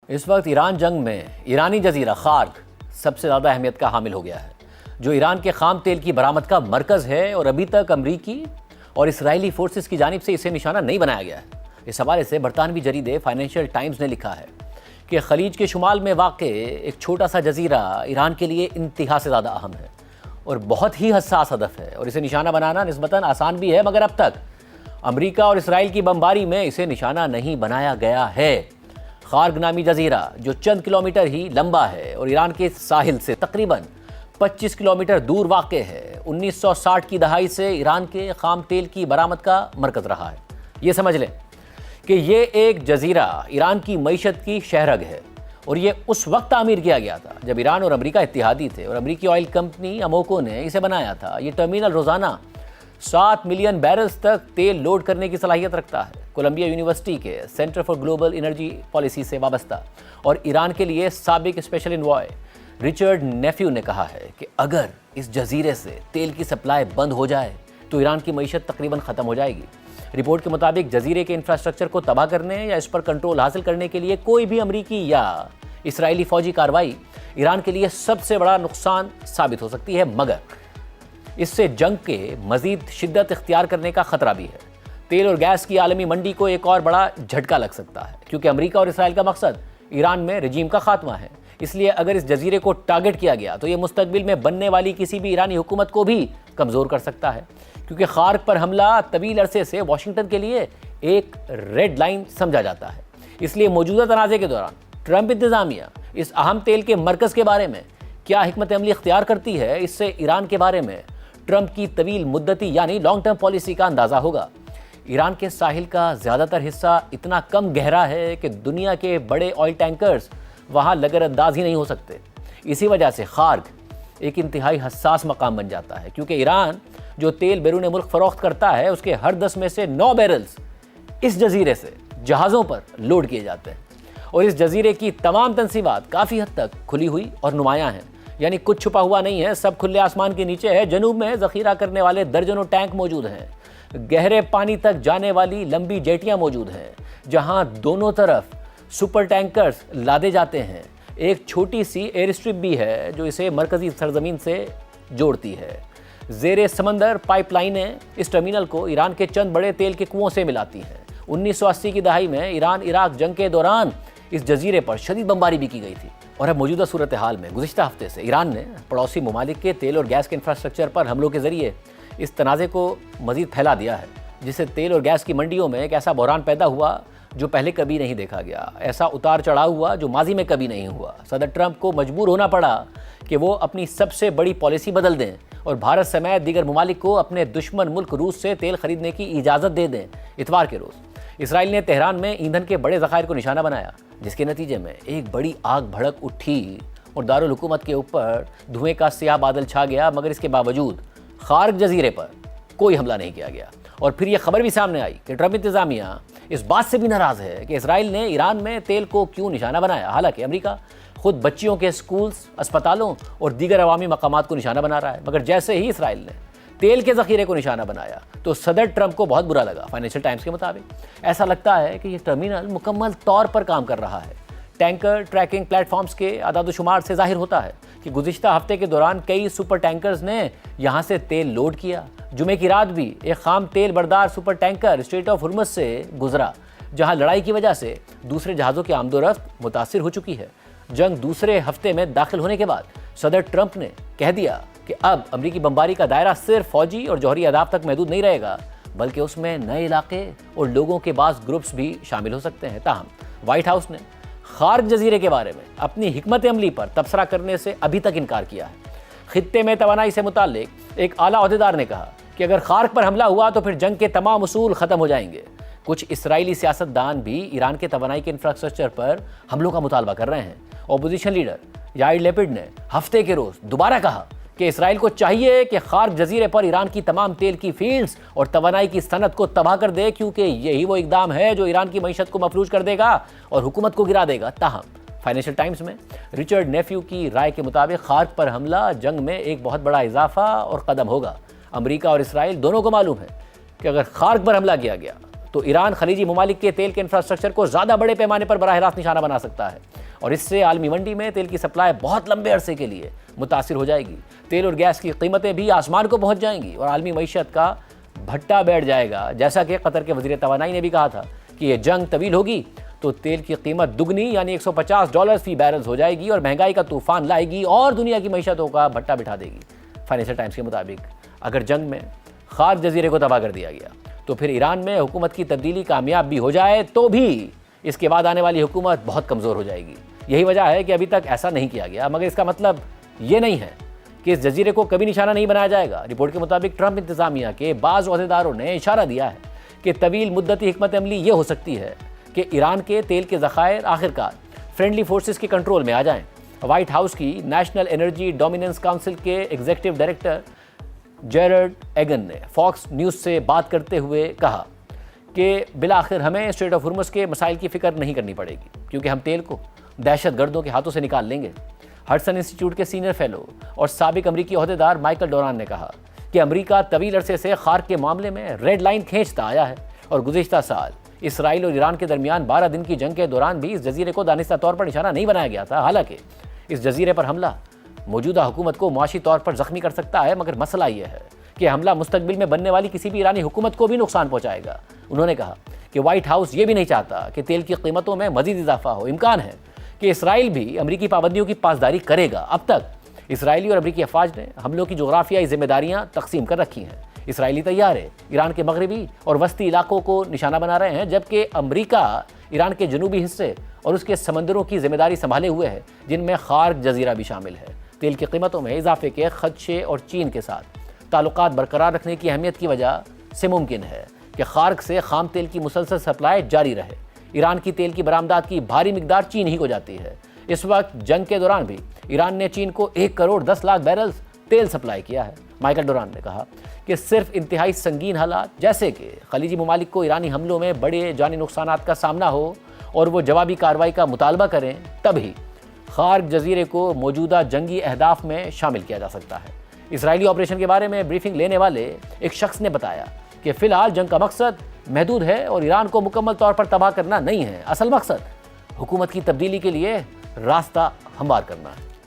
اس وقت ایران جنگ میں ایرانی جزیرہ خارگ سب سے زیادہ اہمیت کا حامل ہو گیا ہے، جو ایران کے خام تیل کی برآمد کا مرکز ہے، اور ابھی تک امریکی اور اسرائیلی فورسز کی جانب سے اسے نشانہ نہیں بنایا گیا ہے۔ اس حوالے سے برطانوی جریدے فائنینشیل ٹائمز نے لکھا ہے کہ خلیج کے شمال میں واقع ایک چھوٹا سا جزیرہ ایران کے لیے انتہا سے زیادہ اہم ہے اور بہت ہی حساس ہدف ہے، اور اسے نشانہ بنانا نسبتاً آسان بھی ہے، مگر اب تک امریکہ اور اسرائیل کی بمباری میں اسے نشانہ نہیں بنایا گیا ہے۔ خارگ نامی جزیرہ جو چند کلومیٹر ہی لمبا ہے اور ایران کے ساحل سے تقریباً 25 کلومیٹر دور واقع ہے، 1960 کی دہائی سے ایران کے خام تیل کی برآمد کا مرکز رہا ہے۔ یہ سمجھ لیں کہ یہ ایک جزیرہ ایران کی معیشت کی شہرگ ہے، اور یہ اس وقت تعمیر کیا گیا تھا جب ایران اور امریکہ اتحادی تھے، اور امریکی آئل کمپنی اموکو نے اسے بنایا تھا۔ یہ ٹرمینل روزانہ 7 ملین بیرلز تک تیل لوڈ کرنے کی صلاحیت رکھتا ہے۔ کولمبیا یونیورسٹی کے centre for global energy policy سے وابستہ اور ایران کے لیے سابق اسپیشل انوائے رچرڈ نیفیو نے کہا ہے کہ اگر اس جزیرے سے تیل کی سپلائی بند ہو جائے تو ایران کی معیشت تقریباً ختم ہو جائے گی۔ رپورٹ کے مطابق جزیرے کے انفراسٹرکچر کو تباہ کرنے یا اس پر کنٹرول حاصل کرنے کے لیے کوئی بھی امریکی یا اسرائیلی فوجی کارروائی ایران کے لیے سب سے بڑا نقصان ثابت ہو سکتی ہے، مگر اس سے جنگ کے مزید شدت اختیار کرنے کا خطرہ بھی ہے۔ تیل اور گیس کی عالمی منڈی کو ایک اور بڑا جھٹکا لگ سکتا ہے، کیونکہ امریکہ اور اسرائیل کا مقصد ایران میں رجیم کا خاتمہ ہے۔ اس لیے اگر اس جزیرے کو ٹارگٹ کیا گیا تو یہ مستقبل میں بننے والی کسی بھی ایرانی حکومت کو بھی کمزور کر سکتا ہے، کیونکہ خارگ پر حملہ طویل عرصے سے واشنگٹن کے لیے ایک ریڈ لائن سمجھا جاتا ہے۔ اس لیے موجودہ تنازع کے دوران ٹرمپ انتظامیہ اس اہم تیل کے مرکز کے بارے میں کیا حکمت عملی اختیار کرتی ہے، اس سے ایران کے بارے میں ٹرمپ کی طویل مدتی یعنی لانگ ٹرم پالیسی کا اندازہ ہوگا۔ ایران کے ساحل کا زیادہ تر حصہ اتنا کم گہرا ہے کہ دنیا کے بڑے آئل ٹینکرز وہاں لگر انداز ہی نہیں ہو سکتے۔ اسی وجہ سے خارگ ایک انتہائی حساس مقام بن جاتا ہے، کیونکہ ایران جو تیل بیرون ملک فروخت کرتا ہے اس کے ہر 10 میں سے 9 بیرلز اس جزیرے سے جہازوں پر لوڈ کیے جاتے ہیں، اور اس جزیرے کی تمام تنصیبات کافی حد تک کھلی ہوئی اور نمایاں ہیں، یعنی کچھ چھپا ہوا نہیں ہے، سب کھلے آسمان کے نیچے ہے۔ جنوب میں ذخیرہ کرنے والے درجنوں ٹینک موجود ہیں، گہرے پانی تک جانے والی لمبی جیٹیاں موجود ہیں جہاں دونوں طرف سپر ٹینکرز لادے جاتے ہیں۔ ایک چھوٹی سی ایئر اسٹرپ بھی ہے جو اسے مرکزی سرزمین سے جوڑتی ہے۔ زیر سمندر پائپ لائنیں اس ٹرمینل کو ایران کے چند بڑے تیل کے کنووں سے ملاتی ہیں۔ 1980 کی دہائی میں ایران عراق جنگ کے دوران اس جزیرے پر شدید بمباری بھی کی گئی تھی، اور اب موجودہ صورتحال میں گزشتہ ہفتے سے ایران نے پڑوسی ممالک کے تیل اور گیس کے انفراسٹرکچر پر حملوں کے ذریعے اس تنازع کو مزید پھیلا دیا ہے، جس سے تیل اور گیس کی منڈیوں میں ایک ایسا بحران پیدا ہوا جو پہلے کبھی نہیں دیکھا گیا، ایسا اتار چڑھاؤ ہوا جو ماضی میں کبھی نہیں ہوا۔ صدر ٹرمپ کو مجبور ہونا پڑا کہ وہ اپنی سب سے بڑی پالیسی بدل دیں اور بھارت سمیت دیگر ممالک کو اپنے دشمن ملک روس سے تیل خریدنے کی اجازت دے دیں۔ اتوار کے روز اسرائیل نے تہران میں ایندھن کے بڑے ذخائر کو نشانہ بنایا، جس کے نتیجے میں ایک بڑی آگ بھڑک اٹھی اور دارالحکومت کے اوپر دھوئیں کا سیاہ بادل چھا گیا، مگر اس کے باوجود خارگ جزیرے پر کوئی حملہ نہیں کیا گیا۔ اور پھر یہ خبر بھی سامنے آئی کہ ٹرمپ انتظامیہ اس بات سے بھی ناراض ہے کہ اسرائیل نے ایران میں تیل کو کیوں نشانہ بنایا، حالانکہ امریکہ خود بچیوں کے اسکولز، اسپتالوں اور دیگر عوامی مقامات کو نشانہ بنا رہا ہے۔ مگر جیسے ہی اسرائیل نے تیل کے ذخیرے کو نشانہ بنایا تو صدر ٹرمپ کو بہت برا لگا۔ فائنینشیل ٹائمز کے مطابق ایسا لگتا ہے کہ یہ ٹرمینل مکمل طور پر کام کر رہا ہے۔ ٹینکر ٹریکنگ پلیٹ فارمز کے اعداد و شمار سے ظاہر ہوتا ہے کہ گزشتہ ہفتے کے دوران کئی سپر ٹینکرز نے یہاں سے تیل لوڈ کیا۔ جمعے کی رات بھی ایک خام تیل بردار supertanker strait of Hormuz سے گزرا، جہاں لڑائی کی وجہ سے دوسرے جہازوں کی آمد و رفت متاثر ہو چکی ہے۔ جنگ دوسرے ہفتے میں داخل ہونے کے بعد صدر ٹرمپ نے کہہ دیا کہ اب امریکی بمباری کا دائرہ صرف فوجی اور جوہری اہداف تک محدود نہیں رہے گا، بلکہ اس میں نئے علاقے اور لوگوں کے بعض گروپس بھی شامل ہو سکتے ہیں۔ تاہم وائٹ ہاؤس نے خارگ جزیرے کے بارے میں اپنی حکمت عملی پر تبصرہ کرنے سے ابھی تک انکار کیا ہے۔ خطے میں توانائی سے متعلق ایک اعلیٰ عہدیدار نے کہا کہ اگر خارگ پر حملہ ہوا تو پھر جنگ کے تمام اصول ختم ہو جائیں گے۔ کچھ اسرائیلی سیاستدان بھی ایران کے توانائی کے انفراسٹرکچر پر حملوں کا مطالبہ کر رہے ہیں۔ اپوزیشن لیڈر یائر لیپڈ نے ہفتے کے روز دوبارہ کہا کہ اسرائیل کو چاہیے کہ خارگ جزیرے پر ایران کی تمام تیل کی فیلڈز اور توانائی کی صنعت کو تباہ کر دے، کیونکہ یہی وہ اقدام ہے جو ایران کی معیشت کو مفلوج کر دے گا اور حکومت کو گرا دے گا۔ تاہم فائنینشیل ٹائمز میں رچرڈ نیفیو کی رائے کے مطابق خارگ پر حملہ جنگ میں ایک بہت بڑا اضافہ اور قدم ہوگا۔ امریکہ اور اسرائیل دونوں کو معلوم ہے کہ اگر خارگ پر حملہ کیا گیا تو ایران خلیجی ممالک کے تیل کے انفراسٹرکچر کو زیادہ بڑے پیمانے پر براہ راست نشانہ بنا سکتا ہے۔ اور اس سے عالمی منڈی میں تیل کی سپلائی بہت لمبے عرصے کے لیے متاثر ہو جائے گی۔ تیل اور گیس کی قیمتیں بھی آسمان کو پہنچ جائیں گی اور عالمی معیشت کا بھٹا بیٹھ جائے گا۔ جیسا کہ قطر کے وزیر توانائی نے بھی کہا تھا کہ یہ جنگ طویل ہوگی تو تیل کی قیمت دگنی یعنی $150 فی بیرل ہو جائے گی اور مہنگائی کا طوفان لائے گی اور دنیا کی معیشتوں کا بھٹا بٹھا دے گی۔ فائنینشل ٹائمز کے مطابق اگر جنگ میں خارج جزیرے کو تباہ کر دیا گیا تو پھر ایران میں حکومت کی تبدیلی کامیاب بھی ہو جائے تو بھی اس کے بعد آنے والی حکومت بہت کمزور ہو جائے گی۔ یہی وجہ ہے کہ ابھی تک ایسا نہیں کیا گیا، مگر اس کا مطلب یہ نہیں ہے کہ اس جزیرے کو کبھی نشانہ نہیں بنایا جائے گا۔ رپورٹ کے مطابق ٹرمپ انتظامیہ کے بعض عہدیداروں نے اشارہ دیا ہے کہ طویل مدتی حکمت عملی یہ ہو سکتی ہے کہ ایران کے تیل کے ذخائر آخرکار فرینڈلی فورسز کے کنٹرول میں آ جائیں۔ وائٹ ہاؤس کی نیشنل انرجی ڈومیننس کونسل کے ایگزیکٹو ڈائریکٹر جیرڈ ایگن نے فاکس نیوز سے بات کرتے ہوئے کہا کہ بالآخر ہمیں اسٹریٹ آف ہرمز کے مسائل کی فکر نہیں کرنی پڑے گی کیونکہ ہم تیل کو دہشت گردوں کے ہاتھوں سے نکال لیں گے۔ ہڈسن انسٹیٹیوٹ کے سینئر فیلو اور سابق امریکی عہدیدار مائیکل ڈوران نے کہا کہ امریکہ طویل عرصے سے خارق کے معاملے میں ریڈ لائن کھینچتا آیا ہے اور گزشتہ سال اسرائیل اور ایران کے درمیان 12 دن کی جنگ کے دوران بھی اس جزیرے کو دانستہ طور پر نشانہ نہیں بنایا گیا تھا۔ حالانکہ اس جزیرے پر حملہ موجودہ حکومت کو معاشی طور پر زخمی کر سکتا ہے، مگر مسئلہ یہ ہے کہ حملہ مستقبل میں بننے والی کسی بھی ایرانی حکومت کو بھی نقصان پہنچائے گا۔ انہوں نے کہا کہ وائٹ ہاؤس یہ بھی نہیں چاہتا کہ تیل کی قیمتوں میں مزید اضافہ ہو۔ امکان ہے کہ اسرائیل بھی امریکی پابندیوں کی پاسداری کرے گا۔ اب تک اسرائیلی اور امریکی افواج نے حملوں کی جغرافیائی ذمہ داریاں تقسیم کر رکھی ہیں۔ اسرائیلی طیارے ایران کے مغربی اور وسطی علاقوں کو نشانہ بنا رہے ہیں، جبکہ امریکہ ایران کے جنوبی حصے اور اس کے سمندروں کی ذمہ داری سنبھالے ہوئے ہے، جن میں خارق جزیرہ بھی شامل ہے۔ تیل کی قیمتوں میں اضافے کے خدشے اور چین کے ساتھ تعلقات برقرار رکھنے کی اہمیت کی وجہ سے ممکن ہے کہ خارق سے خام تیل کی مسلسل سپلائی جاری رہے۔ ایران کی تیل کی برآمدات کی بھاری مقدار چین ہی کو جاتی ہے۔ اس وقت جنگ کے دوران بھی ایران نے چین کو 1,10,00,000 بیرل تیل سپلائی کیا ہے۔ مائیکل ڈوران نے کہا کہ صرف انتہائی سنگین حالات جیسے کہ خلیجی ممالک کو ایرانی حملوں میں بڑے جانی نقصانات کا سامنا ہو اور وہ جوابی کارروائی کا مطالبہ کریں تبھی خارق جزیرے کو موجودہ جنگی اہداف میں شامل کیا جا سکتا ہے۔ اسرائیلی آپریشن کے بارے میں بریفنگ لینے والے ایک شخص نے بتایا کہ فی الحال جنگ کا مقصد محدود ہے اور ایران کو مکمل طور پر تباہ کرنا نہیں ہے۔ اصل مقصد حکومت کی تبدیلی کے لیے راستہ ہموار کرنا ہے۔